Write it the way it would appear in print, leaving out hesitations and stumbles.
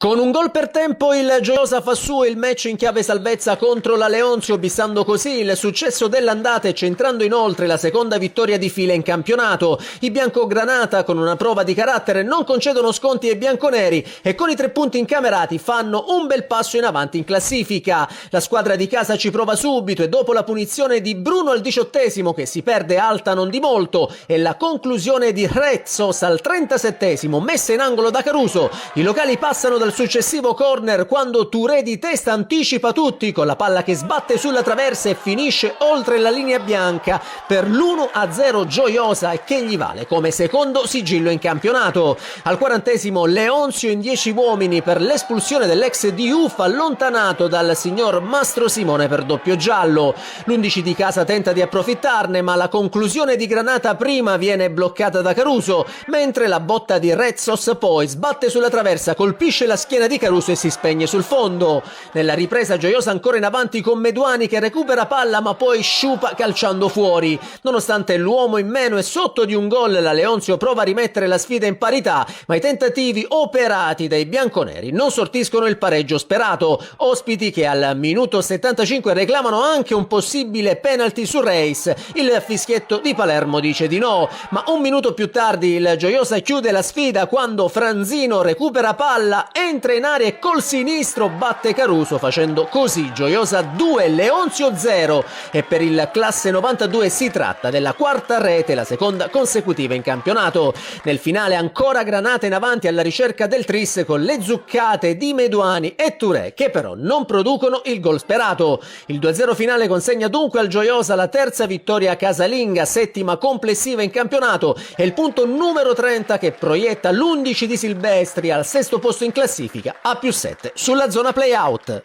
Con un gol per tempo il Gioiosa fa suo il match in chiave salvezza contro la Leonzio, bissando così il successo dell'andata e centrando inoltre la seconda vittoria di fila in campionato. I biancogranata, con una prova di carattere, non concedono sconti ai bianconeri e con i 3 punti incamerati fanno un bel passo in avanti in classifica. La squadra di casa ci prova subito e dopo la punizione di Bruno al 18esimo, che si perde alta non di molto, e la conclusione di Rezzos al 37esimo, messa in angolo da Caruso, i locali passano dal successivo corner quando Touré di testa anticipa tutti con la palla che sbatte sulla traversa e finisce oltre la linea bianca per l'1-0 Gioiosa, e che gli vale come secondo sigillo in campionato. Al 40esimo Leonzio in 10 uomini per l'espulsione dell'ex Diouf, allontanato dal signor Mastro Simone per doppio giallo. L'11 di casa tenta di approfittarne, ma la conclusione di Granata prima viene bloccata da Caruso, mentre la botta di Rezzos poi sbatte sulla traversa, colpisce la schiena di Caruso e si spegne sul fondo. Nella ripresa Gioiosa ancora in avanti con Meduani che recupera palla ma poi sciupa calciando fuori. Nonostante l'uomo in meno e sotto di un gol, la Leonzio prova a rimettere la sfida in parità, ma i tentativi operati dai bianconeri non sortiscono il pareggio sperato. Ospiti che al minuto 75 reclamano anche un possibile penalty su Reis. Il fischietto di Palermo dice di no, ma un minuto più tardi il Gioiosa chiude la sfida quando Franzino recupera palla, entra in area e col sinistro batte Caruso, facendo così Gioiosa 2, Leonzio 0, e per il classe 92 si tratta della quarta rete, la seconda consecutiva in campionato. Nel finale ancora Granata in avanti alla ricerca del tris con le zuccate di Meduani e Touré, che però non producono il gol sperato. Il 2-0 finale consegna dunque al Gioiosa la terza vittoria casalinga, settima complessiva in campionato, e il punto numero 30 che proietta l'11 di Silvestri al sesto posto in classifica a +7 sulla zona play-out.